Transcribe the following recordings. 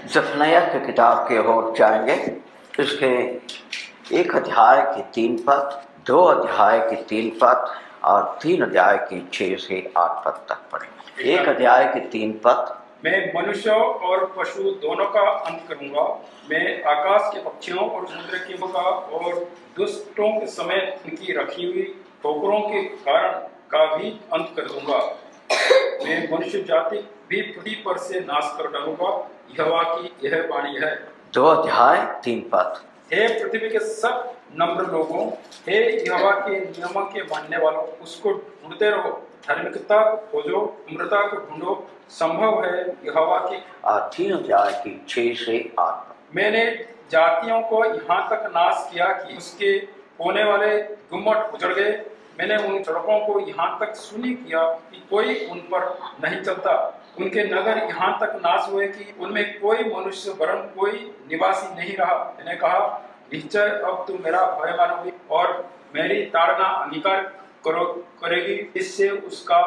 जफन्याह की किताब के ओर जाएंगे। इसके 1 अध्याय के 3 पद, 2 अध्याय के 3 पद और 3 अध्याय के 6 से 8 पद तक पढ़ेंगे। 1 अध्याय के 3 पद। मैं मनुष्य और पशु दोनों का अंत करूंगा। मैं आकाश के पक्षियों और समुद्र के का और दुष्टों के समेत उनकी रखी हुई ठोकरों के कारण का भी अंत कर दूंगा। मैं मनुष्य जाति भी पृथ्वी पर से नाश कर डालूंगा। यहोवा की यह वाणी है। 2 अध्याय 3 पद। हे पृथ्वी के सब नम्र लोगों, हे यहोवा के नियमों के मानने वालों, उसको ढूंढते रहो, धार्मिकता को खोजो, अमृता को ढूंढो, संभव है यहोवा की। 3 अध्याय की 6 से 8 पद। मैंने जातियों को यहाँ तक नाश किया कि उसके होने वाले गुम्मट उजड़ गए। मैंने उन सड़कों को यहाँ तक शून्य किया कि कोई उन पर नहीं चलता। उनके नगर यहाँ तक नाश हुए कि उनमें कोई मनुष्य वरन कोई निवासी नहीं रहा। मैंने कहा, निश्चय अब तुम मेरा भय मानोगी और मेरी ताड़ना अंगीकार करेगी। इससे उसका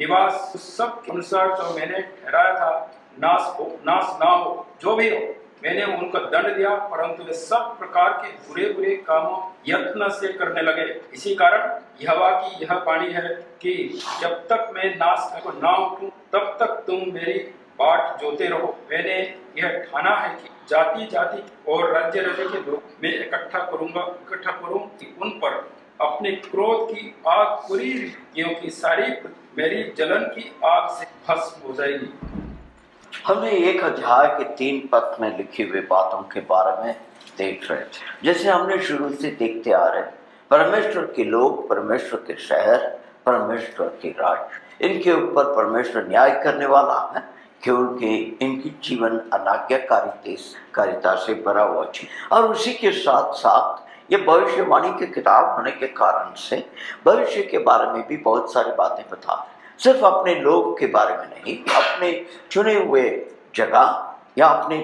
निवास उस सब के अनुसार जो मैंने ठहराया था नाश ना हो। जो भी हो, मैंने उनको दंड दिया, परंतु वे सब प्रकार के बुरे बुरे कामों यत्न से करने लगे। इसी कारण यहोवा की यह वाणी है कि जब तक मैं नाश को ना उठूं, तब तक तुम मेरी बाट जोते रहो। मैंने यह ठाना है कि जाति जाति और राज्य राज्य के लोग मैं इकट्ठा करूं कि उन पर अपने क्रोध की आग पूरी, क्योंकि सारी मेरी जलन की आग से भस्म हो जाएगी। हमने 1 अध्याय के 3 पद में लिखी हुई बातों के बारे में देख रहे थे। जैसे हमने शुरू से देखते आ रहे, परमेश्वर के लोग, परमेश्वर के शहर, परमेश्वर के राज्य, इनके ऊपर परमेश्वर न्याय करने वाला है, क्योंकि इनकी जीवन अनाज्ञाकारिता से भरा हुआ थी। और उसी के साथ साथ ये भविष्यवाणी की किताब होने के कारण से भविष्य के बारे में भी बहुत सारी बातें बता, सिर्फ अपने लोग के बारे में नहीं, अपने चुने हुए जगह या अपने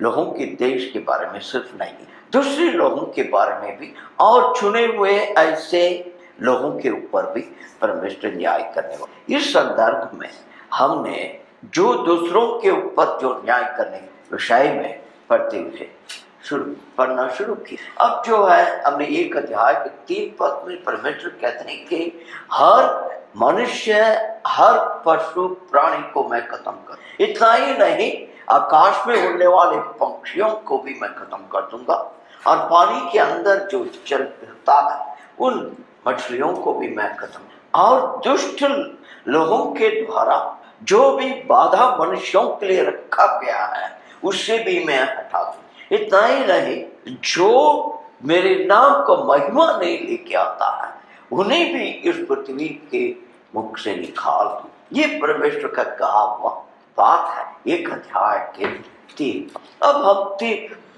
लोगों के देश के बारे में सिर्फ नहीं, दूसरे लोगों के बारे में भी और चुने हुए ऐसे लोगों के ऊपर भी परमेश्वर न्याय करने वाला। इस संदर्भ में हमने जो दूसरों के ऊपर जो न्याय करने विषय में पढ़ते हुए पढ़ना शुरू किया। अब जो है हमने 1 अध्याय के 3 पद में परमेश्वर कहते हैं कि हर मनुष्य, हर पशु प्राणी को मैं खत्म कर। इतना ही नहीं, आकाश में उड़ने वाले पक्षियों को भी मैं खत्म कर दूंगा और पानी के अंदर जो चल फिरता है उन मछलियों को भी मैं खत्म, और दुष्ट लोगों के द्वारा जो भी बाधा मनुष्यों के लिए रखा गया है उससे भी मैं हटा दूं। इतना ही नहीं, जो मेरे नाम को महिमा नहीं लेके आता है उन्हें भी इस पृथ्वी के मुख से निकाल दूं। ये परमेश्वर का कहा हुआ बात है 1 अध्याय के 3। अब हम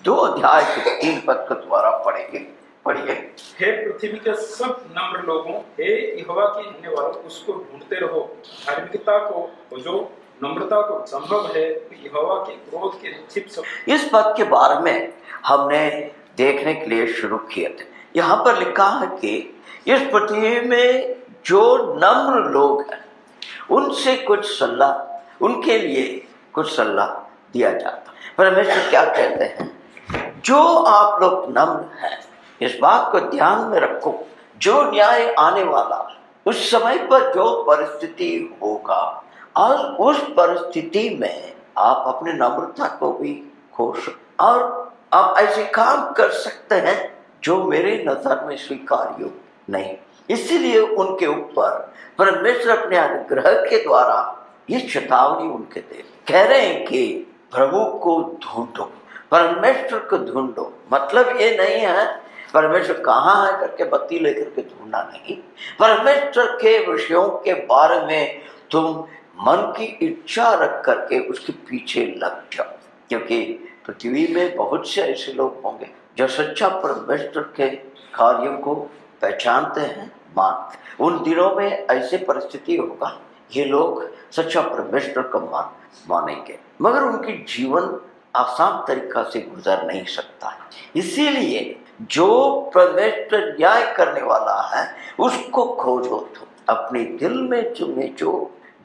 2 अध्याय के 3 पद को द्वारा पढ़ेंगे। पढ़िए। हे पृथ्वी के सब नम्र लोगों, हे यहोवा के मानने वालों, उसको ढूंढते रहो, धार्मिकता को खोजो, नम्रता को, संभव है यहोवा के क्रोध के छिप सको। इस पद के बारे में हमने देखने के लिए शुरू किए थे। यहाँ पर लिखा है कि इस पृथ्वी में जो नम्र लोग हैं उनसे कुछ सलाह, उनके लिए कुछ सलाह दिया जाता। परमेश्वर क्या कहते हैं, जो आप लोग नम्र हैं, इस बात को ध्यान में रखो, जो न्याय आने वाला उस समय पर जो परिस्थिति होगा और उस परिस्थिति में आप अपने नम्रता को भी खोज और आप ऐसे काम कर सकते हैं जो मेरे नजर में स्वीकार्य नहीं। इसीलिए उनके ऊपर परमेश्वर अपने अनुग्रह के द्वारा ये चेतावनी उनके दे कह रहे हैं कि प्रभु को ढूंढो, परमेश्वर को ढूंढो। मतलब ये नहीं है परमेश्वर कहाँ है करके बत्ती लेकर के ढूंढना नहीं, परमेश्वर के विषयों के बारे में तुम मन की इच्छा रख करके उसके पीछे लग जाओ, क्योंकि पृथ्वी में बहुत से ऐसे लोग होंगे जो सच्चा परमेश्वर के कार्यों को पहचानते हैं, मानते। उन दिनों में ऐसे परिस्थिति होगा, ये लोग सच्चा परमेश्वर को मानेंगे, मगर उनकी जीवन आसान तरीका से गुजर नहीं सकता। इसीलिए जो परमेश्वर न्याय करने वाला है उसको खोजो। तो अपने दिल में तुम्हें जो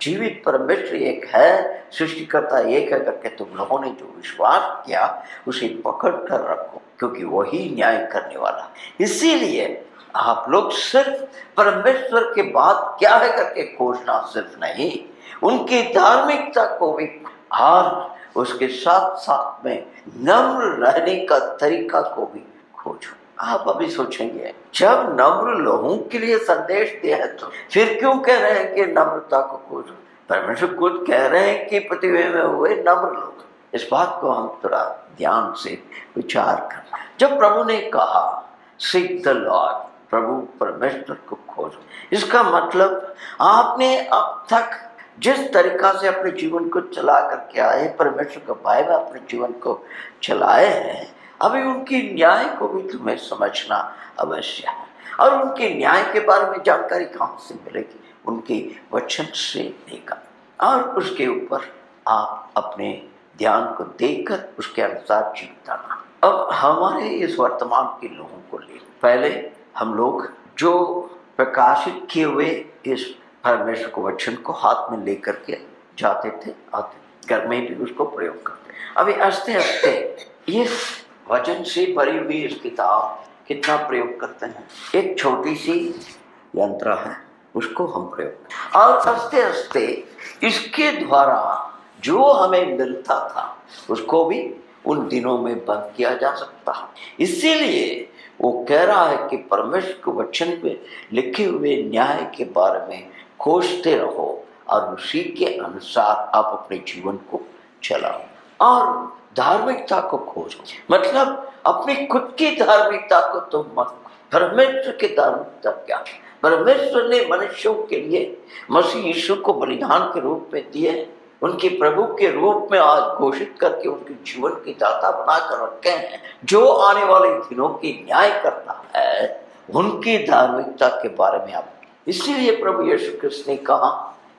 जीवित परमेश्वर एक है, सृष्टिकर्ता एक है करके तुम लोगों ने जो विश्वास किया उसे पकड़ कर रखो, क्योंकि वही न्याय करने वाला। इसीलिए आप लोग सिर्फ परमेश्वर के बाद क्या है करके खोजना सिर्फ नहीं, उनकी धार्मिकता को भी और उसके साथ साथ में नम्र रहने का तरीका को भी खोजो। आप अभी सोचेंगे, जब नम्र लोगों के लिए संदेश दिया है तो फिर क्यों कह रहे हैं कि नम्रता को खोजो? परमेश्वर खुद कह रहे हैं कि पृथ्वी में हुए नम्र लोग। इस बात को हम थोड़ा ध्यान से विचार करना। जब प्रभु ने कहा सीक द लॉर्ड, प्रभु परमेश्वर को खोजो, इसका मतलब आपने अब तक जिस तरीका से अपने जीवन को चला करके आए, परमेश्वर के भय में अपने जीवन को चलाए हैं, अभी उनकी न्याय को भी तुम्हें समझना अवश्य है। और उनके न्याय के बारे में जानकारी कहाँ से मिलेगी? उनके वचन से लेकर, और उसके ऊपर आप अपने ध्यान को देकर उसके अनुसार जीवना। अब हमारे इस वर्तमान के लोगों को ले, पहले हम लोग जो प्रकाशित किए हुए इस परमेश्वर को वचन को हाथ में लेकर के जाते थे, आते घर में भी उसको प्रयोग करते। अभी आस्ते आस्ते इस वचन से भरी हुई इस किताब कितना प्रयोग करते हैं। एक छोटी सी यंत्र है, उसको हम प्रयोग करते, और आस्ते आस्ते इसके द्वारा जो हमें मिलता था उसको भी उन दिनों में बंद किया जा सकता है। इसीलिए वो कह रहा है कि परमेश्वर के वचन में लिखे हुए न्याय के बारे में खोजते रहो और उसी के अनुसार आप अपने जीवन को चलाओ। और धार्मिकता को खोजो, मतलब अपनी खुद की धार्मिकता को तुम मत, परमेश्वर की धार्मिकता क्या? परमेश्वर ने मनुष्यों के लिए मसीह यीशु को बलिदान के रूप में दिए, उनके प्रभु के रूप में आज घोषित करके उनके जीवन की दाता बनाकर रखे हैं, जो आने वाले दिनों की न्याय करता है, उनकी धार्मिकता के बारे में आप। इसीलिए प्रभु यीशु कृष्ण ने कहा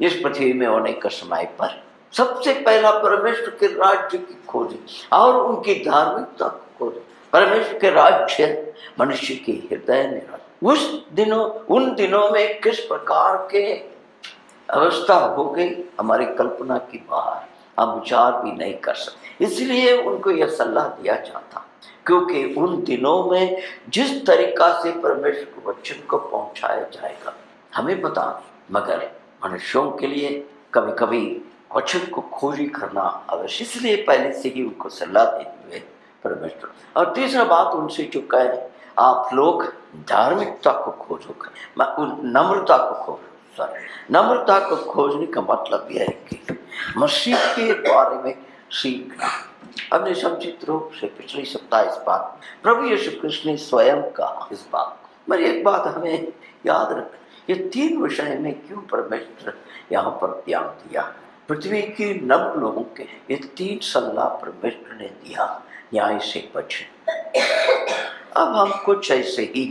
इस पृथ्वी में होने के समय पर सबसे पहला परमेश्वर के राज्य की खोज और उनकी धार्मिकता को खोज। परमेश्वर के राज्य मनुष्य के हृदय में उन दिनों में किस प्रकार के अवस्था हो गई, हमारी कल्पना की बाहर, हम विचार भी नहीं कर सकते। इसलिए उनको यह सलाह दिया जाता, क्योंकि उन दिनों में जिस तरीका से परमेश्वर के वचन को पहुंचाया जाएगा हमें पता नहीं, मगर मनुष्यों के लिए कभी कभी वचन को खोजी करना अवश्य। इसलिए पहले से ही उनको सलाह देते हुए परमेश्वर। और तीसरा बात उनसे जो कहे, आप लोग धार्मिकता को खोजो, नम्रता को खोजो। नम्रता को खोजने का मतलब यह है कि मसीह के बारे में सीखना। हमने समुचित रूप से पिछले सप्ताह इस बात प्रभु यीशु कृष्ण ने स्वयं कहा इस बात को। मगर एक बात हमें याद रखना, ये तीन विषय में क्यों परमेश्वर यहाँ पर ध्यान दिया। पृथ्वी के नम्र लोगों के ये तीन सलाह परमेश्वर ने दिया न्याय से बचने। अब हम कुछ ऐसे ही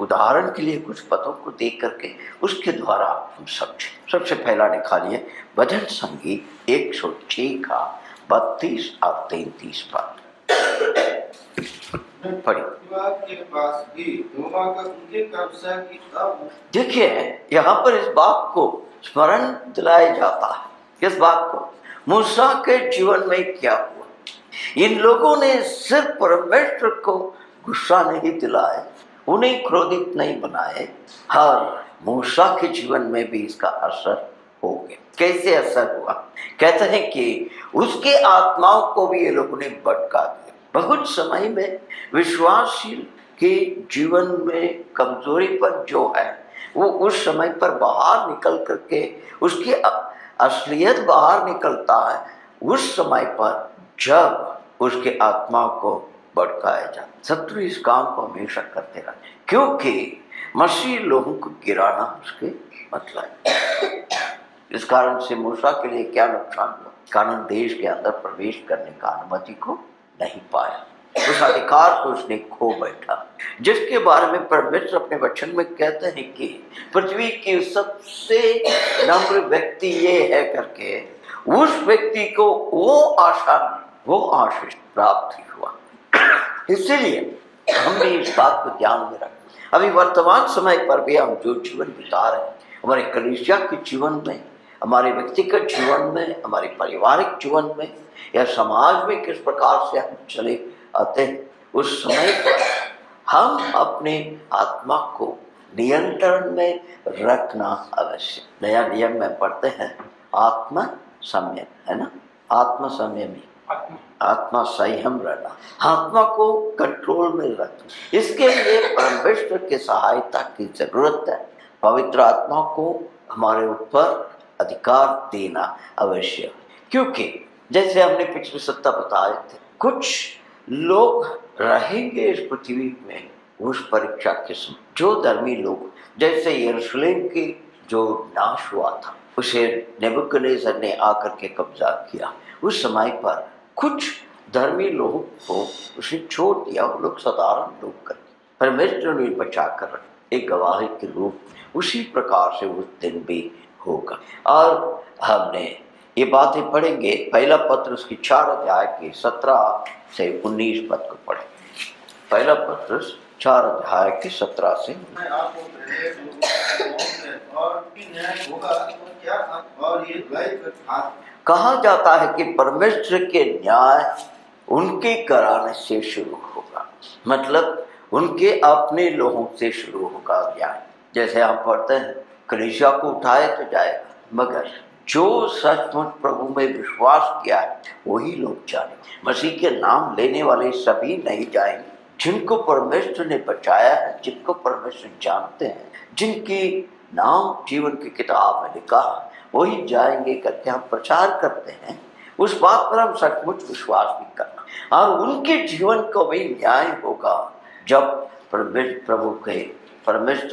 उदाहरण के लिए कुछ पदों को देख करके उसके द्वारा हम समझें। सबसे पहला निकाल लिए भजन संगीत 106 का 32 और 33 पद पढ़िए। देखिए यहाँ पर इस बात को स्मरण दिलाया जाता है, किस बात को? मूसा के जीवन में क्या हुआ। इन लोगों ने सिर्फ परमेश्वर को गुस्सा नहीं दिलाए, उन्हें क्रोधित नहीं बनाए, हर मूसा के जीवन में भी इसका असर हो गया। कैसे असर हुआ? कहते हैं कि उसके आत्माओं को भी ये लोगों ने भटका दिया। बहुत समय में विश्वासशील के जीवन में कमजोरी पर जो है वो उस समय पर बाहर निकल करके उसकी असलियत बाहर निकलता है उस समय पर जब उसके आत्मा को भटकाया जाए। शत्रु इस काम को हमेशा करते रहे, क्योंकि मसीह लोगों को गिराना उसके मतलब। इस कारण से मूसा के लिए क्या नुकसान हुआ? कारण देश के अंदर प्रवेश करने का अनुमति को नहीं पाया, उस अधिकार को उसने खो बैठा, जिसके बारे में परमेश्वर अपने वचन में कहते हैं कि पृथ्वी के सबसे नम्र व्यक्ति ये है करके उस व्यक्ति को वो आशीष प्राप्त हुआ। इसीलिए हमने इस बात को ध्यान में रखा। अभी वर्तमान समय पर भी हम जो जीवन बिता रहे हैं हमारे कलीसिया के जीवन में, हमारे व्यक्तिगत जीवन में, हमारे पारिवारिक जीवन में या समाज में किस प्रकार से हम चले आते हैं, उस समय पर हम अपने आत्मा को नियंत्रण में रखना आवश्यक। नया नियम में पढ़ते हैं आत्मा संयम, है ना, आत्मा संयमी, आत्मा संयम रहना, आत्मा को कंट्रोल में रखना। इसके लिए परमेश्वर की सहायता की जरूरत है। पवित्र आत्मा को हमारे ऊपर अधिकार देना आवश्यक, क्योंकि जैसे हमने पिछले सप्ताह बताए थे, कुछ लोग रहेंगे इस पृथ्वी में उस परीक्षा के समय। जो धर्मी लोग, जैसे यरूशलेम की जो नाश हुआ था, उसे नेबुकदनेस्सर ने आकर के कब्जा किया, उस समय पर कुछ धर्मी लोगों को उसे छोड़ दिया। वो लोग साधारण लोग करके परमेश्वर ने बचा कर एक गवाही के रूप, उसी प्रकार से उस दिन भी होगा। और हमने ये बातें पढ़ेंगे, पहला पत्रस की 4 अध्याय के 17 से 19 पद को पढ़ेंगे। पहला पत्रस 4 अध्याय के 17 से कहा जाता है कि परमेश्वर के न्याय उनके कराने से शुरू होगा, मतलब उनके अपने लोगों से शुरू होगा न्याय। जैसे हम पढ़ते हैं कलीसिया को उठाए तो जाएगा, मगर जो सचमुच प्रभु में विश्वास किया है वही लोग जाएंगे। मसीह के नाम लेने वाले सभी नहीं जाएंगे। जिनको परमेश्वर ने बचाया है, जिनको परमेश्वर जानते हैं, जिनकी नाम जीवन की किताब में लिखा है, वही जाएंगे करके हम प्रचार करते हैं। उस बात पर हम सचमुच विश्वास भी करना, और उनके जीवन को भी न्याय होगा जब परमेश्वर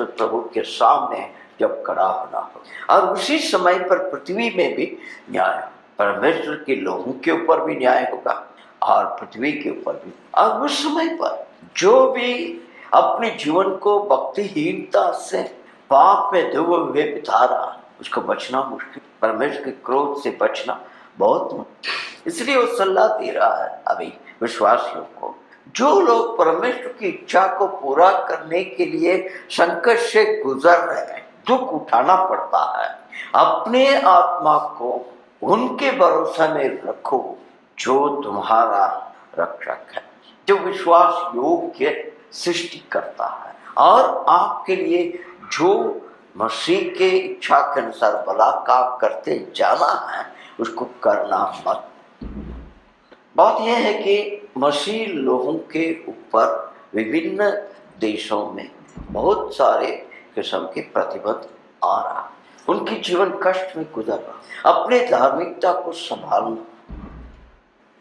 प्रभु के सामने जब खड़ा होना हो। और उसी समय पर पृथ्वी में भी न्याय, परमेश्वर के लोगों के ऊपर भी न्याय होगा और पृथ्वी के ऊपर भी। और उस समय पर जो भी अपने जीवन को भक्तिहीनता से, पाप में डूबे हुए बिता रहा, उसको बचना मुश्किल। परमेश्वर के क्रोध से बचना बहुत मुश्किल। इसलिए वो सलाह दे रहा है अभी विश्वासियों को, जो लोग परमेश्वर की इच्छा को पूरा करने के लिए संकट से गुजर रहे हैं, दुख उठाना पड़ता है, अपने आत्मा को उनके भरोसे में रखो जो तुम्हारा रक्षक है, जो विश्वास योग्य सृष्टि करता है, और आपके लिए जो मसीह के इच्छा के अनुसार भला काम करते जाना है, उसको करना मत। बात यह है कि मसीह लोगों के ऊपर विभिन्न देशों में बहुत सारे किस्म के प्रतिबंध आ रहा, उनकी जीवन कष्ट में गुजर रहा, अपने धार्मिकता को संभालना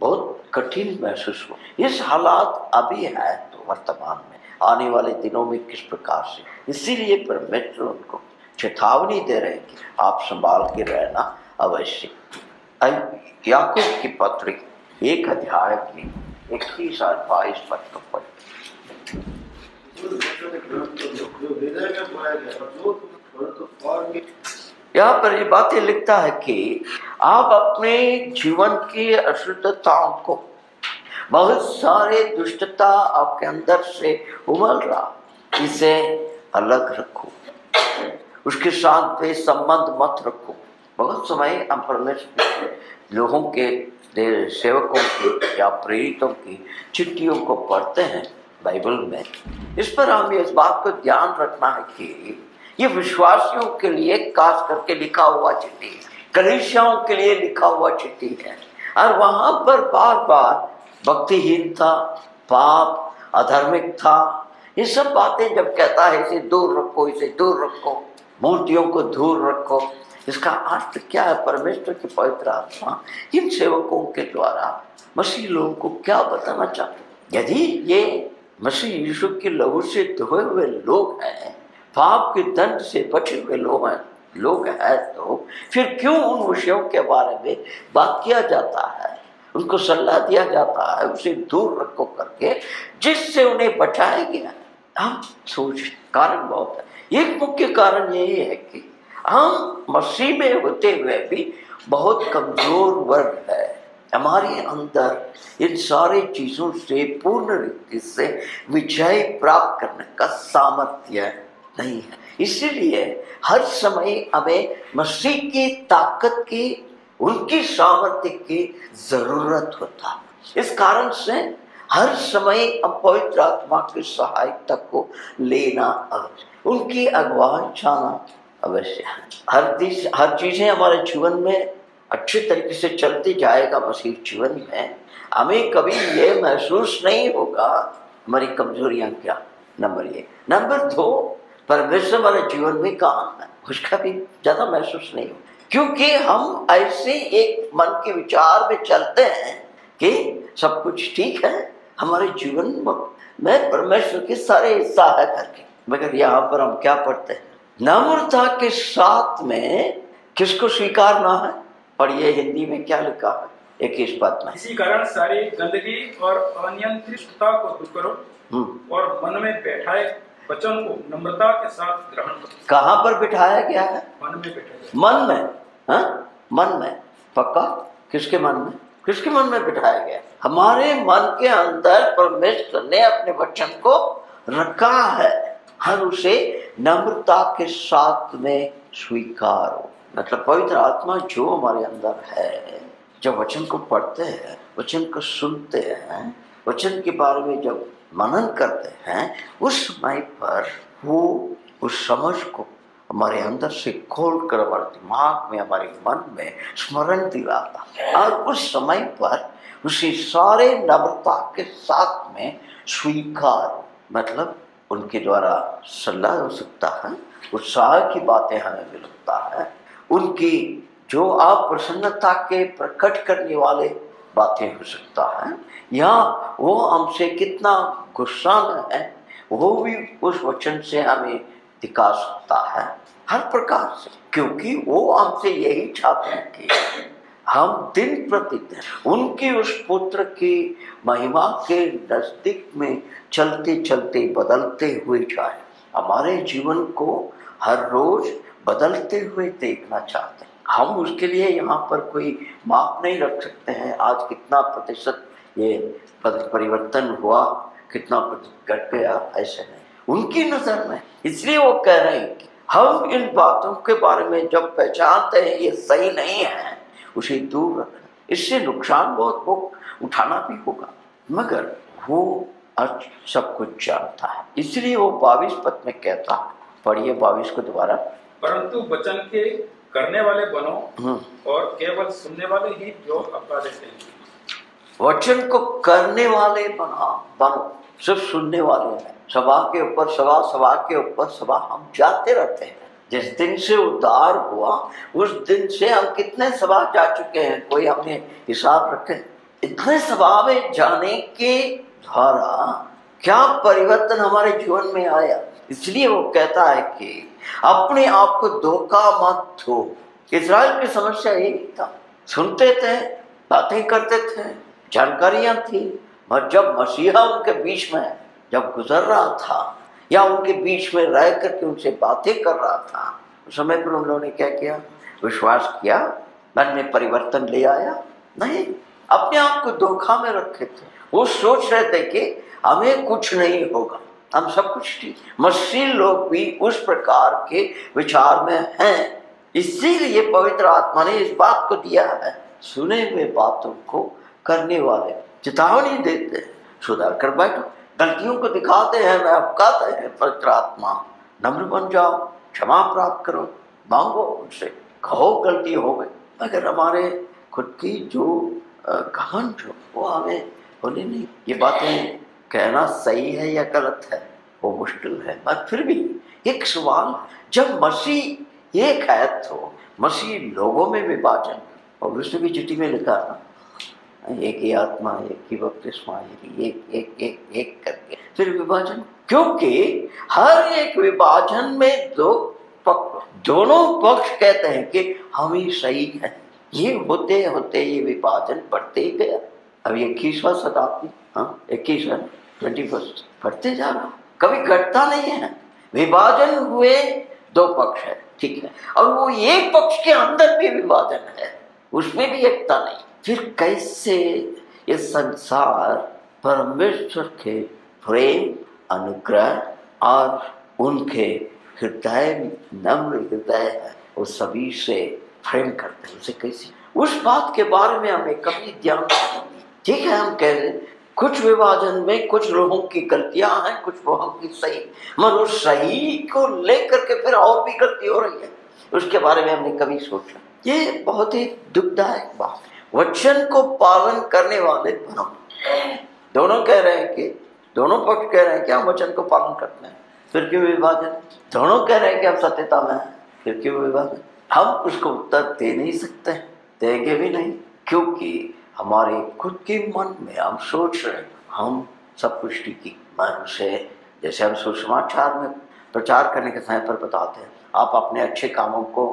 बहुत कठिन महसूस हो। इस हालात अभी है तो वर्तमान में, आने वाले दिनों में किस प्रकार से। इसीलिए परमेश्वर उनको चेतावनी दे रहे हैं कि आप संभाल के रहना आवश्यक। याकूब की पत्री 1 अध्याय की 21 और 22 पद को पढ़ें। यहाँ पर ये बातें लिखता है कि आप अपने जीवन की अशुद्धताओं को, बहुत सारे दुष्टता आपके अंदर से उमल रहा, इसे अलग रखो, उसके साथ में संबंध मत रखो। बहुत समय हम परमेश्वर लोगों के, सेवकों की या प्रेरितों की चिट्ठियों को पढ़ते हैं बाइबल में। इस पर हमें इस बात को ध्यान रखना है कि ये विश्वासियों के लिए खास करके लिखा हुआ चिट्ठी है, कलीसियाओं के लिए लिखा हुआ चिट्ठी है। और वहां पर बार बार भक्तिहीनता, पाप, अधार्मिकता, ये सब बातें जब कहता है इसे दूर रखो, इसे दूर रखो, मूर्तियों को दूर रखो, इसका अर्थ क्या है? परमेश्वर की पवित्र आत्मा इन सेवकों के द्वारा मसीह लोगों को क्या बताना चाहते? यदि ये मसीह यीशु के लहू से धोए हुए लोग हैं, पाप के दंड से बचे हुए लोग हैं, तो फिर क्यों उन विषयों के बारे में बात किया जाता है, उनको सलाह दिया जाता है उसे दूर रखो करके, जिससे उन्हें बचाया गया? हम सोच, कारण बहुत है। एक मुख्य कारण यही है कि हम मसीह में होते हुए भी बहुत कमजोर वर्ग है। हमारे अंदर इन सारी चीजों से पूर्ण रीति से विजय प्राप्त करने का सामर्थ्य नहीं है। इसीलिए हर समय हमें मसीह की ताकत की, उनकी सामर्थ्य की जरूरत होता है। इस कारण से हर समय हम पवित्र आत्मा की सहायता को लेना अवश्य, उनकी अगुवाई चाहना अवश्य है। हर चीजें हमारे जीवन में अच्छे तरीके से चलती जाएगा। मसीह जीवन में हमें कभी ये महसूस नहीं होगा हमारी कमजोरियां क्या। नंबर 1। नंबर 2, परमेश्वर हमारे जीवन में कहाँ है उसका भी ज्यादा महसूस नहीं होगा, क्योंकि हम ऐसे एक मन के विचार में चलते हैं कि सब कुछ ठीक है हमारे जीवन में, परमेश्वर के सारे हिस्सा है करके। मगर यहाँ पर हम क्या पढ़ते हैं, नम्रता के साथ में किसको स्वीकारना है। पढ़िए हिंदी में क्या लिखा है 21 पद में। इसी कारण सारी गंदगी और अनियंत्रितता को दूर करो और मन में बैठाए वचन को नम्रता के साथ ग्रहण करो। कहाँ पर बिठाया गया है? मन में बैठाया। मन में, हाँ मन में, पक्का? किसके मन में? किसके मन में बिठाया गया? हमारे मन के अंदर परमेश्वर ने अपने वचन को रखा है। हर उसे नम्रता के साथ में स्वीकारो। मतलब पवित्र आत्मा जो हमारे अंदर है, जब वचन को पढ़ते हैं, वचन को सुनते हैं, वचन के बारे में जब मनन करते हैं, उस समय पर वो उस समझ को हमारे अंदर से खोल कर हमारे दिमाग में, हमारे मन में स्मरण दिलाता है और उस समय पर उसे सारे नम्रता के साथ में स्वीकार, मतलब उनके द्वारा सलाह हो सकता है, उत्साह की बातें हमें मिल सकता है, उनकी जो अप्रसन्नता के प्रकट करने वाले बातें हो सकता है, या वो हमसे कितना गुस्सा में है वो भी उस वचन से हमें दिखा सकता है हर प्रकार से, क्योंकि वो हमसे यही चाहते हैं कि हम दिन प्रतिदिन उनकी उस पुत्र की महिमा के नजदीक में चलते चलते बदलते हुए जाए। हमारे जीवन को हर रोज बदलते हुए देखना चाहते हैं हम। उसके लिए यहाँ पर कोई माप नहीं रख सकते हैं, आज कितना प्रतिशत ये परिवर्तन हुआ, कितना प्रतिशत घट गया, ऐसे नहीं उनकी नजर में। इसलिए वो कह रहे हैं कि हम इन बातों के बारे में जब पहचानते हैं ये सही नहीं है, उसे दूर रखना। इससे नुकसान बहुत उठाना भी होगा, मगर वो आज सब कुछ जानता है। इसलिए वो 22 पद में कहता है, पढ़िए 22 को दोबारा। परंतु वचन के करने वाले बनो और केवल सुनने वाले ही जो अपना देते हैं। वचन को करने वाले बनो, सिर्फ सुनने वाले नहीं। सभा के ऊपर सभा, सभा के ऊपर सभा हम जाते रहते हैं। जिस दिन से उद्धार हुआ उस दिन से हम कितने सभा जा चुके हैं, कोई हमने हिसाब रखे? इतने सभा में जाने के द्वारा क्या परिवर्तन हमारे जीवन में आया। इसलिए वो कहता है कि अपने आप को धोखा मत दो। इस्राएल की समस्या यही था, सुनते थे, बातें करते थे, जानकारियां थी, मगर जब मसीहा उनके बीच में जब गुजर रहा था या उनके बीच में रह करके उनसे बातें कर रहा था, उस समय पर उन लोगों ने क्या किया? विश्वास किया, मन में परिवर्तन ले आया? नहीं, अपने आप को धोखा में रखे थे। वो सोच रहे थे कि हमें कुछ नहीं होगा, हम सब कुछ ठीक। मसीह लोग भी उस प्रकार के विचार में हैं। इसीलिए पवित्र आत्मा ने इस बात को दिया है, सुने हुए बातों को करने वाले चेतावनी देते हैं, सुधार कर बैठो। गलतियों को दिखाते हैं, कहते हैं पवित्र आत्मा नम्र बन जाओ, क्षमा प्राप्त करो, मांगो उनसे, कहो गलती हो गई। मगर हमारे खुद की जो गहन जो वो हमें होनी नहीं। ये बातें कहना सही है या गलत है वो मुश्किल है, पर फिर भी एक सवाल, जब मसीह एक है तो मसीह लोगों में विभाजन, और उसने भी चिट्ठी में लिखा एक ही आत्मा, एक ही बपतिस्मा, एक एक एक एक करके फिर विभाजन, क्योंकि हर एक विभाजन में दोनों पक्ष कहते हैं कि हम ही सही है। ये होते होते ये विभाजन बढ़ते ही गया। अब 21वां शताब्दी, 21वां 21 बढ़ते जा रहा, कभी घटता नहीं है। विभाजन हुए दो पक्ष है, ठीक है, और वो एक पक्ष के अंदर भी विभाजन है, उसमें भी एकता नहीं। फिर कैसे ये संसार परमेश्वर के प्रेम, अनुग्रह और उनके हृदय नम्र हृदय है वो सभी से प्रेम करते हैं। उसे कैसी उस बात के बारे में हमें कभी ध्यान नहीं। ठीक है, हम कह रहे कुछ विभाजन में कुछ लोगों की गलतियां हैं, कुछ लोगों की सही, मगर उस सही को लेकर के फिर और भी गलती हो रही है, उसके बारे में हमने कभी सोचा। ये बहुत ही दुखदायक बात। वचन को पालन करने वाले बनो। दोनों कह रहे हैं कि दोनों पक्ष कह रहे हैं कि हम वचन को पालन करते हैं, फिर क्यों विभाजन? दोनों कह रहे हैं कि हम सत्यता में हैं, फिर क्यों विभाजन? हम उसको उत्तर दे नहीं सकते, देंगे भी नहीं, क्योंकि हमारे खुद के मन में हम सोच रहे हैं हम सब कुछ ठीक ही मनुष्य। जैसे हम सुसमाचार में प्रचार करने के समय पर बताते हैं, आप अपने अच्छे कामों को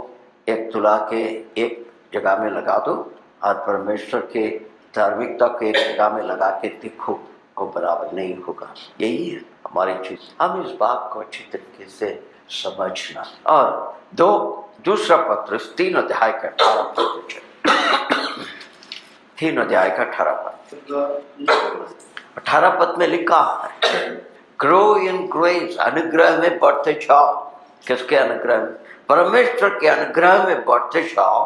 एक तुला के एक जगह में लगा दो और परमेश्वर के धार्मिकता को एक जगह में लगा के देखो, वो बराबर नहीं होगा। यही है हमारी चीज। हम इस बात को अच्छी तरीके से समझना। और दूसरा पत्र 3 अध्याय का 18 पद, 3 अध्याय का 18 पद, 18 पद में लिखा है, ग्रो इन ग्रेस, अनुग्रह में बढ़ते जाओ। किसके अनुग्रह में? परमेश्वर के अनुग्रह में बढ़ते जाओ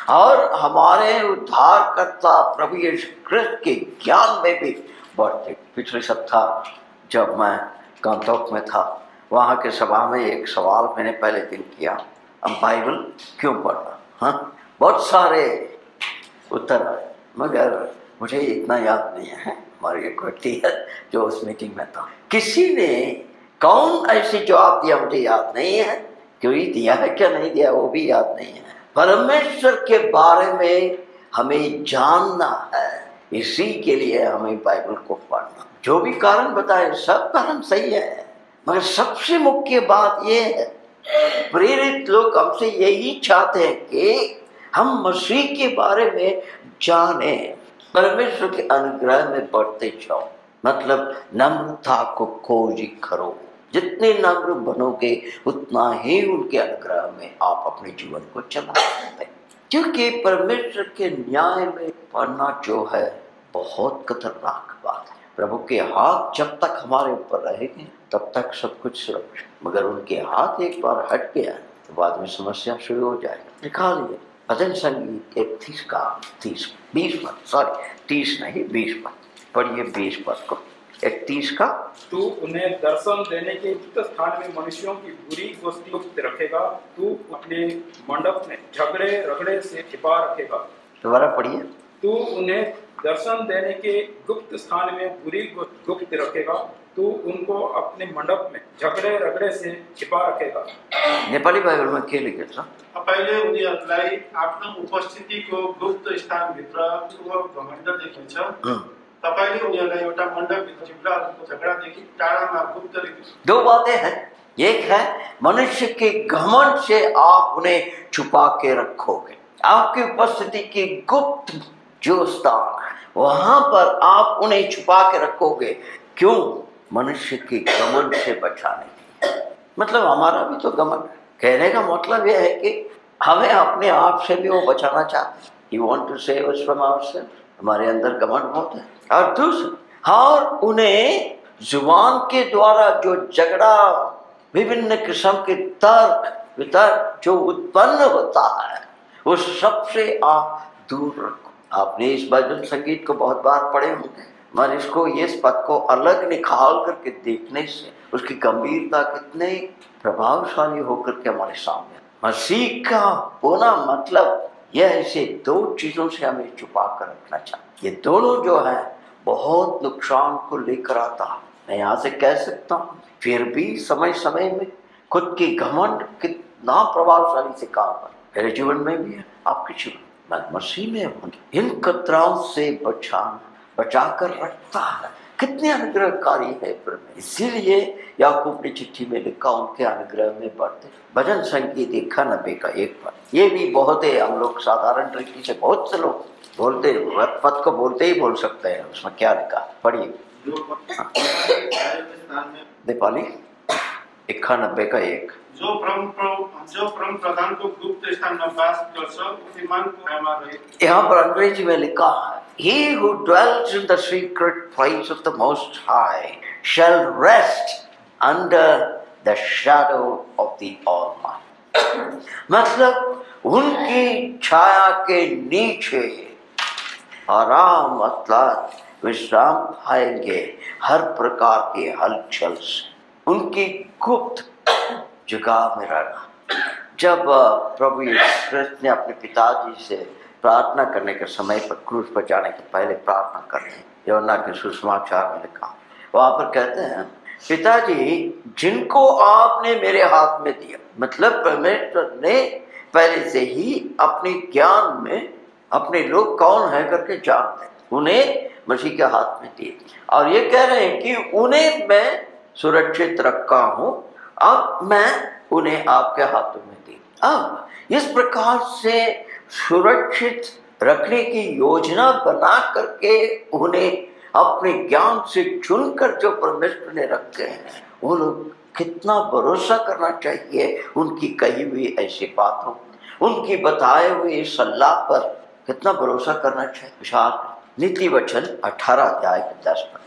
और हमारे उद्धारकर्ता प्रभु यीशु क्रिस्त के ज्ञान में भी बढ़ते। पिछले सप्ताह जब मैं गंतोक में था, वहाँ के सभा में एक सवाल मैंने पहले दिन किया, हम बाइबल क्यों पढ़ना? हाँ, बहुत सारे उत्तर आए, मगर मुझे इतना याद नहीं है। हमारी एक व्यक्ति है जो उस मीटिंग में था, किसी ने कौन ऐसे जवाब दिया मुझे याद नहीं है, क्यों दिया है क्या नहीं दिया वो भी याद नहीं है। परमेश्वर के बारे में हमें जानना है, इसी के लिए हमें बाइबल को पढ़ना। जो भी कारण बताए सब कारण सही है, मगर सबसे मुख्य बात यह है, प्रेरित लोग हमसे यही चाहते हैं कि हम मसीह के बारे में जाने, परमेश्वर के अनुग्रह में बढ़ते जाओ। मतलब नम्रता को खोज करो, जितने नम्र बनोगे उतना ही उनके अनुग्रह में आप अपने जीवन को चला सकते हैं। क्योंकि परमेश्वर के न्याय में पढ़ना जो है बहुत खतरनाक बात है। प्रभु के हाथ जब तक हमारे ऊपर रहेंगे तब तक सब कुछ सुरक्षित, मगर उनके हाथ एक बार हट गया तो बाद में समस्या शुरू हो जाएगी। निकालिए भजन संगीत 31 का 20 पद पढ़िए, 20 पद को 31 का। तू उन्हें दर्शन देने के गुप्त स्थान में मनुष्यों की बुरी गोष्ठी गुप्त रखेगा, तू अपने मंडप में झगड़े रगड़े से छिपा रखेगा। दोबारा पढ़िए। तू उन्हें दर्शन देने के गुप्त स्थान में बुरी गुप्त रखेगा, तू उनको अपने मंडप में झगड़े रगड़े से छिपा रखेगा। नेपाली बाइबल में के लेखेको छ? तपाईले उनीहरूलाई आफ्नो उपस्थितिको गुप्त स्थानभित्र घमण्ड देखिन्छ। तपाईले उनीहरूलाई एउटा मण्डपभित्र झिब्राहरूको झगडादेखि टाढामा गुप्त रीति। दो बातें हैं। एक है मनुष्य के घमंड से आप उन्हें छुपा के रखोगे, आपकी उपस्थिति की गुप्त जो स्थान है वहां पर आप उन्हें छुपा के रखोगे। क्यों? मनुष्य के घमंड से बचाने के लिए। मतलब हमारा भी तो घमंड है। कहने का मतलब यह है कि हमें अपने आप से भी वो बचाना चाहते हैं। You want to save us from ourselves? हमारे अंदर घमंड बहुत है। और दूसरा, और उन्हें जुबान के द्वारा जो झगड़ा, विभिन्न किस्म के तर्क वितर्क जो उत्पन्न होता है उस सबसे आप दूर रखो। आपने इस भजन संगीत को बहुत बार पढ़े होंगे, मगर इसको इस पद को अलग निकाल करके देखने से उसकी गंभीरता कितने प्रभावशाली होकर के हमारे सामने। मसीह का होना मतलब यह ऐसे दो चीजों से हमें छुपा कर रखना चाहिए। ये दोनों जो है बहुत नुकसान को लेकर आता है। मैं यहाँ से कह सकता हूँ, फिर भी समय समय में खुद की घमंड कितना प्रभावशाली से काम कर मेरे जीवन में भी है, आपके जीवन में मसीह में होंगे। इन खतराओं से बचा कर रखता है। कितने अनुग्रहकारी है परमेश्वर। इसीलिए याकूब ने चिट्ठी में लिखा, उनके अनुग्रह में बढ़ते। भजन संगीत 91 का 1 पद। ये भी बहुत है, हम लोग साधारण तरीके से बहुत से लोग बोलते पद को बोलते ही बोल सकते हैं। उसमें क्या लिखा पढ़िए। नेपाली 91 का 1। जो परम प्रधान को गुप्त स्थान में वास गर्छ उनीमानको छायामा रहे। यहाँ पर अंग्रेजी में लिखा है, He who dwells in the secret place of the Most High shall rest under the shadow of the almighty, मतलब उनकी छाया के नीचे आराम मतलब विश्राम पाएंगे हर प्रकार के हलचल से, उनकी गुप्त जगह में रहना। जब प्रभु यीशु क्रिस्त ने अपने पिताजी से प्रार्थना करने के समय पर क्रूस पर जाने के पहले प्रार्थना करते हैं, यूहन्ना के सुसमाचार में लिखा, वहां पर कहते हैं, पिताजी जिनको आपने मेरे हाथ में दिया, मतलब परमेश्वर ने पहले से ही अपने ज्ञान में अपने लोग कौन है करके जानते हैं, उन्हें मसीह के हाथ में दिए और ये कह रहे हैं कि उन्हें मैं सुरक्षित रखा हूं, अब मैं उन्हें आपके हाथों में दी। अब इस प्रकार से सुरक्षित रखने की योजना बना करके उन्हें अपने ज्ञान से चुनकर जो परमेश्वर ने रखे हैं, वो लोग कितना भरोसा करना चाहिए उनकी कही हुई ऐसी बातों, उनकी बताए हुए सलाह पर कितना भरोसा करना चाहिए। विशाल नीति वचन 18 अध्याय 10 पर,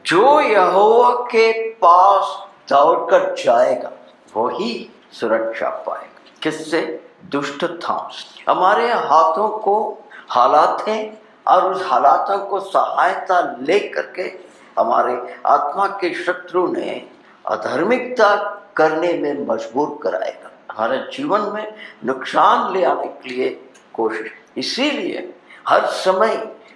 जो यहोवा के पास दौड़कर जाएगा वही सुरक्षा पाएगा। किससे? दुष्टताओं से। हमारे हाथों को हालात हैं और उस हालातों को सहायता लेकर के हमारे आत्मा के शत्रु ने अधार्मिकता करने में मजबूर कराएगा, हमारे जीवन में नुकसान ले आने के लिए कोशिश। इसीलिए हर समय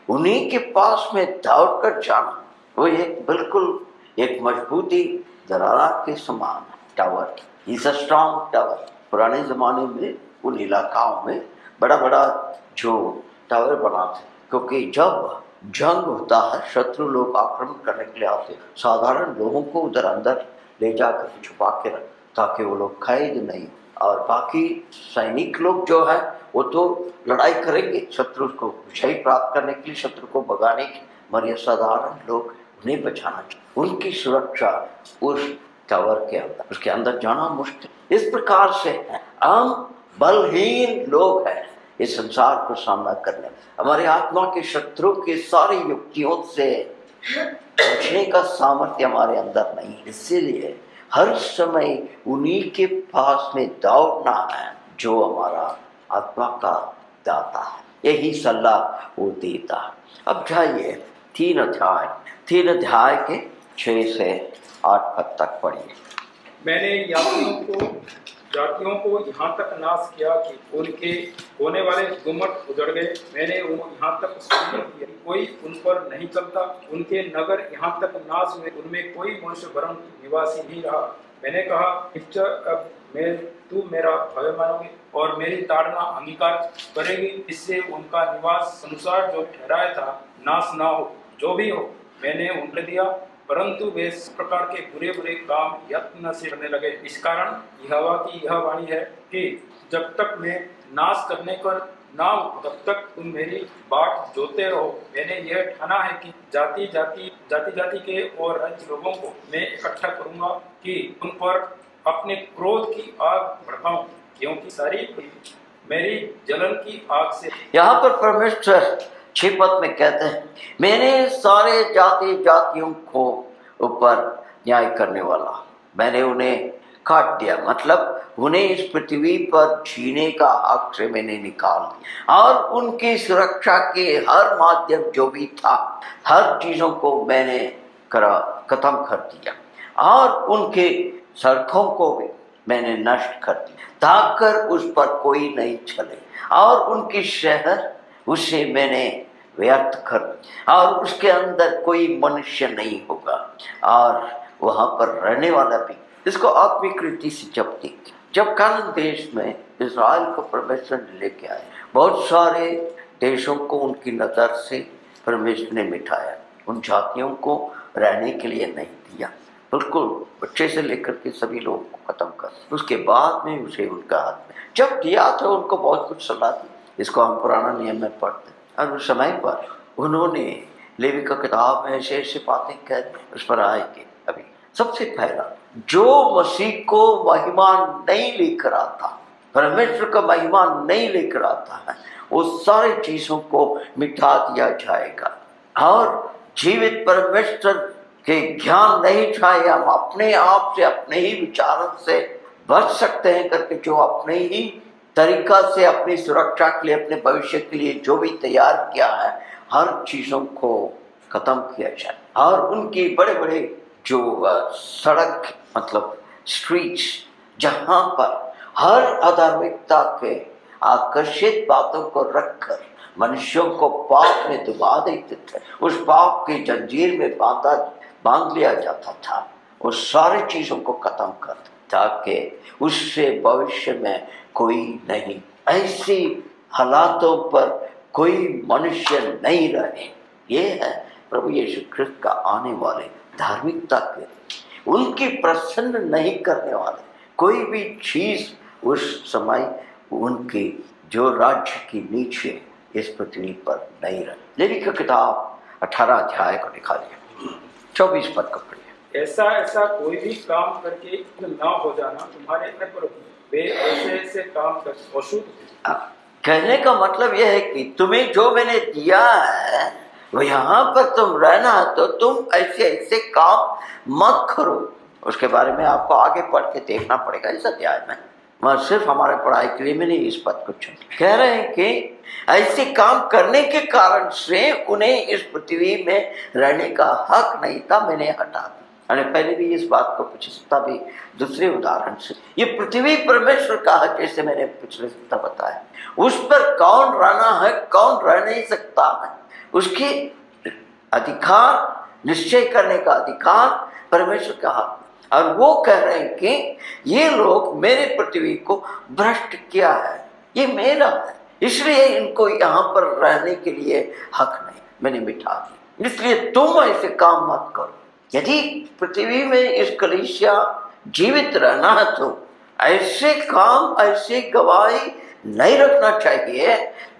उन्हीं के पास में दौड़कर जाना, वो एक बिल्कुल एक मजबूती दरारा के समान tower, is a strong tower. पुराने ज़माने में उन इलाकाओं में बड़ा बड़ा जो टावर बनाते, क्योंकि जब जंग होता है, शत्रु लोग आक्रमण करने के लिए आते, साधारण लोगों को उधर अंदर ले जाकर छुपा के रख, ताकि वो लोग कैद नहीं, और बाकी सैनिक लोग जो है वो तो लड़ाई करेंगे शत्रु को विजय प्राप्त करने के लिए, शत्रु को भगाने के, मगर साधारण लोग उन्हें बचाना चाहिए। उनकी सुरक्षा उस टावर के अंदर, उसके अंदर जाना मुश्किल। इस प्रकार से हम बलहीन लोग हैं इस संसार को सामना करने में, हमारे आत्मा के शत्रु के सारी युक्तियों से बचने का सामर्थ्य हमारे अंदर नहीं। इसीलिए हर समय उन्हीं के पास में दौड़ना है जो हमारा आत्मा का दाता है, यही सलाह वो देता है। अब जाइए 3 अध्याय के 6 से 8 पद तक पढ़िए। मैंने जातियों को यहाँ तक नाश किया कि उनके होने वाले गुम्मट उजड़ गए। मैंने उनको यहाँ तक शून्य किया, कोई उन पर नहीं चलता। उनके नगर यहाँ तक नाश हुए, उनमें कोई मनुष्य वरन निवासी नहीं रहा। मैंने कहा, निश्चय अब तू मेरा भय मानोगे और मेरी ताड़ना अंगीकार करेगी, इससे उनका निवास संसार जो ठहराया था नाश ना हो। जो भी हो, मैंने उनको दिया, परंतु वे इस प्रकार के बुरे बुरे काम यत्न से करने लगे। इस कारण यहोवा की यह वाणी है कि जब तक मैं नाश करने पर ना हो, तब तक तुम मेरी बाट जोते रहो। मैंने यह ठाना है कि जाति जाति के और राज्य लोगों को मैं इकट्ठा करूंगा कि उन पर अपने क्रोध की आग भड़काऊं, क्योंकि सारी मेरी जलन की आग से। यहाँ पर परमेश्वर 6 पद में कहते हैं, मैंने सारे जातियों को ऊपर न्याय करने वाला, मैंने उन्हें काट दिया, मतलब उन्हें इस पृथ्वी पर जीने का हक से मैंने निकाल दिया, और उनकी सुरक्षा के हर माध्यम जो भी था, हर चीज़ों को मैंने खत्म कर दिया, और उनके सड़कों को भी मैंने नष्ट कर दिया, ताकर उस पर कोई नहीं चले, और उनके शहर उसे मैंने व्यर्थ कर, और उसके अंदर कोई मनुष्य नहीं होगा, और वहाँ पर रहने वाला भी। इसको आत्मिक रीति से जब कानान देश में इस्राएल को परमेश्वर ने लेके आए, बहुत सारे देशों को उनकी नज़र से परमेश्वर ने मिटाया, उन जातियों को रहने के लिए नहीं दिया, बिल्कुल बच्चे से लेकर के सभी लोगों को खत्म कर। उसके बाद में उसे उनका हाथ में जब दिया तो उनको बहुत कुछ सलाह दी। इसको हम पुराना नियम में पढ़ते हैं, और उस समय पर उन्होंने लेवी का किताब में ऐसे ऐसे बातें कह दी, उस पर आएंगे। अभी सबसे पहला, जो मसीह को महिमा नहीं लेकर आता, परमेश्वर का महिमा नहीं लेकर आता है, वो सारी चीज़ों को मिटा दिया जाएगा, और जीवित परमेश्वर कि ज्ञान नहीं चाहिए, हम अपने आप से अपने ही विचारों से बच सकते हैं करके जो अपने ही तरीका से अपनी सुरक्षा के लिए, अपने भविष्य के लिए जो भी तैयार किया है, हर चीज़ों को खत्म किया जाए। और उनकी बड़े बड़े जो सड़क मतलब स्ट्रीट्स, जहाँ पर हर अधार्मिकता के आकर्षित बातों को रखकर मनुष्यों को पाप में डुबा देते थे, उस पाप की जंजीर में बांध लिया जाता था, उस सारी चीज़ों को खत्म कर ताकि उससे भविष्य में कोई नहीं, ऐसी हालातों पर कोई मनुष्य नहीं रहे। ये है प्रभु यीशु ख्रिस्त का आने वाले धार्मिकता के, उनकी प्रसन्न नहीं करने वाले कोई भी चीज़ उस समय उनकी जो राज्य की नीचे इस पृथ्वी पर नहीं रहे। लेवी की किताब 18 अध्याय को निकालिए, 24 पद को पढ़िए। ऐसा ऐसा कोई भी काम करके ना हो जाना तुम्हारे घर पर, वे ऐसे ऐसे काम कर अशुद्ध। कहने का मतलब यह है कि तुम्हें जो मैंने दिया है वो यहाँ पर तुम रहना है, तो तुम ऐसे ऐसे काम मत करो। उसके बारे में आपको आगे पढ़ के देखना पड़ेगा इस अध्याय में। मैं सिर्फ हमारे पढ़ाई के लिए मैंने इस पद को चुना। कह रहे हैं कि ऐसे काम करने के कारण से उन्हें इस पृथ्वी में रहने का हक नहीं था, मैंने हटा दिया। मैंने पहले भी इस बात को पूछा, सप्ताह भी दूसरे उदाहरण से, ये पृथ्वी परमेश्वर का है, जैसे मैंने पिछले सप्ताह बताया। उस पर कौन रहना है, कौन रह नहीं सकता है, उसकी अधिकार निश्चय करने का अधिकार परमेश्वर का हाथ। और वो कह रहे हैं कि ये लोग मेरे पृथ्वी को भ्रष्ट किया है, ये मेरा है, इसलिए इनको यहाँ पर रहने के लिए हक नहीं, मैंने मिटा दिया, इसलिए तुम ऐसे काम मत करो। यदि पृथ्वी में इस कलीसिया जीवित रहना है तो ऐसे काम, ऐसे गवाही नहीं रखना चाहिए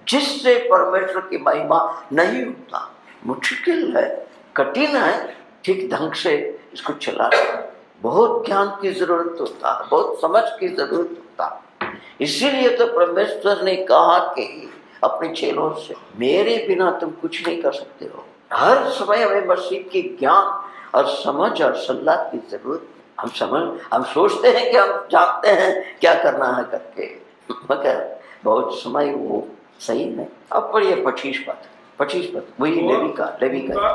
जिससे परमेश्वर की महिमा नहीं होता। मुश्किल है, कठिन है ठीक ढंग से इसको चलाना, बहुत ज्ञान की जरूरत होता है, बहुत समझ की जरूरत होता है। इसीलिए तो परमेश्वर ने कहा कि अपने चेलों से, मेरे बिना तुम कुछ नहीं कर सकते हो। हर समय हमें मसीह की ज्ञान और समझ और सलाह की जरूरत। हम सोचते हैं कि हम जानते हैं क्या करना है करके, मगर बहुत समय वो सही नहीं। अब पढ़िए 25 पद वही लेवी का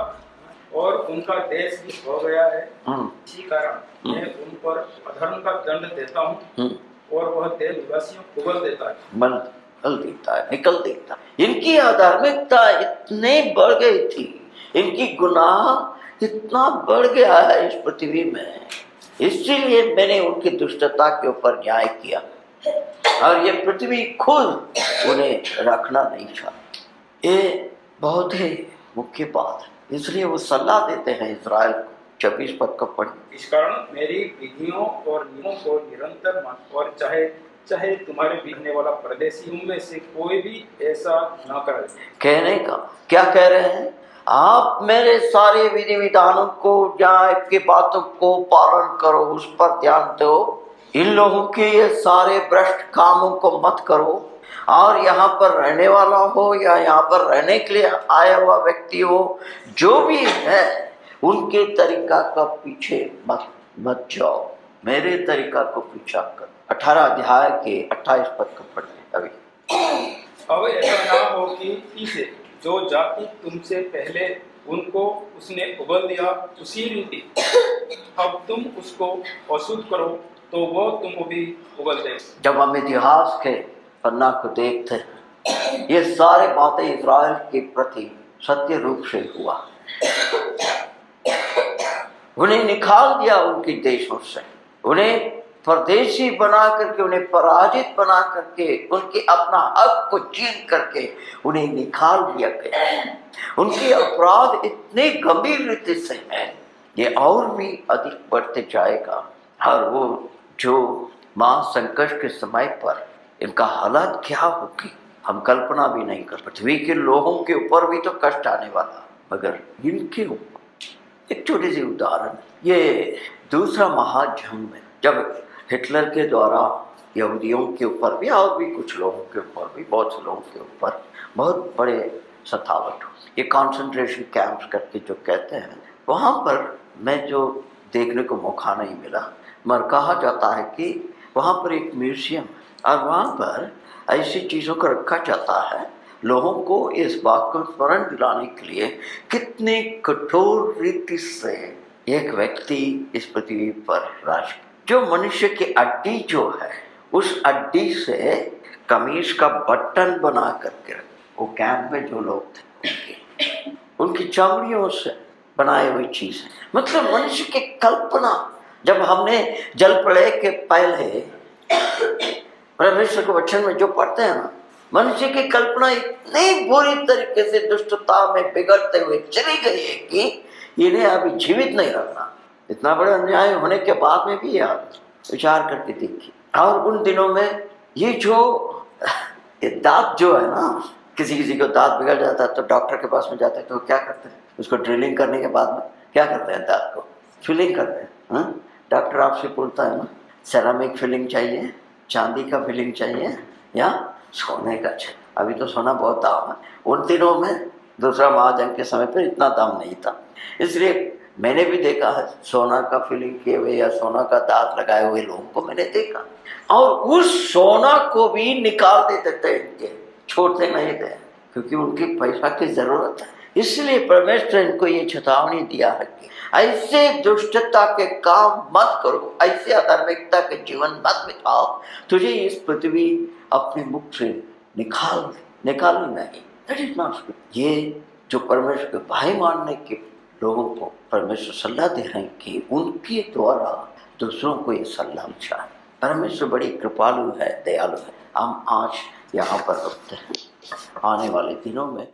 और उनका देश भी हो गया है, इसी कारण मैं उन पर अधर्म का दंड देता हूँ और वह देश निवासियों को उगल देता है, निकल देता है। इनकी अधार्मिकता इतनी बढ़ गई थी, इनकी गुनाह इतना बढ़ गया है इस पृथ्वी में, इसीलिए मैंने उनकी दुष्टता के ऊपर न्याय किया और ये पृथ्वी खुद उन्हें रखना नहीं चाहती। ये बहुत ही मुख्य बात है, इसलिए वो सलाह देते हैं इस्राएल को। 26 पद को पढ़िए। इस कारण मेरी विधियों और नियमों को निरंतर मान, और चाहे तुम्हारे बिकने वाला परदेशी तुम में से कोई भी ऐसा ना करे। कहने का क्या कह रहे हैं, आप मेरे सारे विधि विधानों को, न्याय की बातों को पालन करो, उस पर ध्यान दो। इन लोगों के ये सारे भ्रष्ट कामों को मत करो, और यहाँ पर रहने वाला हो या यहाँ पर रहने के लिए आया हुआ व्यक्ति हो, जो भी है उनके तरीका का पीछे मत जाओ, मेरे तरीका को पीछा कर। 18 अध्याय के 28 पद को पढ़ते अभी। अब ऐसा ना हो कि इसे जो जाति तुमसे पहले उनको उसने उगल दिया, उसी रीति अब तुम उसको अशुद्ध करो तो वो तुमको भी उगल दे। जब हम इतिहास के पन्ना को देखते हैं, ये सारे बातें इस्राएल के प्रति सत्य रूप से हुआ। उन्हें निकाल दिया उनके देशों से, उन्हें परदेशी बना करके, उन्हें पराजित बना करके, उनके अपना हक को छीन करके उन्हें निकाल दिया गया। उनके अपराध इतने गंभीर रीति से हैं, ये और भी अधिक बढ़ते जाएगा। और वो जो महासंकट के समय पर इनका हालत क्या होगी हम कल्पना भी नहीं कर। पृथ्वी के लोगों के ऊपर भी तो कष्ट आने वाला, मगर इनके ऊपर एक छोटी सी उदाहरण, ये दूसरा महायुद्ध में जब हिटलर के द्वारा यहूदियों के ऊपर भी और भी कुछ लोगों के ऊपर भी, बहुत से लोगों के ऊपर बहुत बड़े सतावट, ये कॉन्सेंट्रेशन कैंप्स करके जो कहते हैं, वहाँ पर मैं जो देखने को मौका नहीं मिला, मगर कहा जाता है कि वहाँ पर एक म्यूजियम और वहाँ पर ऐसी चीज़ों को रखा जाता है लोगों को इस बात को स्मरण दिलाने के लिए कितनी कठोर रीति से एक व्यक्ति इस पृथ्वी पर राज, जो मनुष्य की हड्डी जो है उस हड्डी से कमीज का बटन बना करके वो कैंप में जो लोग थे उनकी चमड़ियों से बनाई हुई चीज है। मतलब मनुष्य की कल्पना, जब हमने जल प्रलय के पहले परमेश्वर के वचन में जो पढ़ते हैं ना, मनुष्य की कल्पना इतनी बुरी तरीके से दुष्टता में बिगड़ते हुए चली गई है कि इन्हें अभी जीवित नहीं रखना। इतना बड़ा अन्याय होने के बाद में भी आप विचार करके देखिए। और उन दिनों में ये जो दांत जो है ना, किसी को दांत बिगड़ जाता है तो डॉक्टर के पास में जाते हैं तो क्या करते हैं, उसको ड्रिलिंग करने के बाद में क्या करते हैं, दांत को फिलिंग करते हैं। डॉक्टर आपसे बोलता है ना, सेरामिक फिलिंग चाहिए, चांदी का फिलिंग चाहिए या सोने का चाहिए। अभी तो सोना बहुत दाम है, उन दिनों में दूसरा महाजंग के समय पर इतना दाम नहीं था, इसलिए मैंने भी देखा है सोना का फिलिंग किए हुए या सोना का दांत लगाए हुए लोगों को मैंने देखा, और उस सोना को भी निकाल देते थे, इनके छोड़ते नहीं थे, क्योंकि उनकी पैसा की जरूरत है। इसलिए परमेश्वर इनको ये चेतावनी दिया है कि ऐसे दुष्टता के काम मत करो, ऐसे अधार्मिकता के जीवन मत बिताओ, तुझे इस पृथ्वी अपने मुख से निकालो नहीं। That is not good. ये जो परमेश्वर के भाई मानने के लोगों को परमेश्वर सलाह दे रहे हैं कि उनके द्वारा दूसरों को ये सलाह चाहे। परमेश्वर बड़ी कृपालु है, दयालु है। हम आज यहाँ पर रुकते हैं, आने वाले दिनों में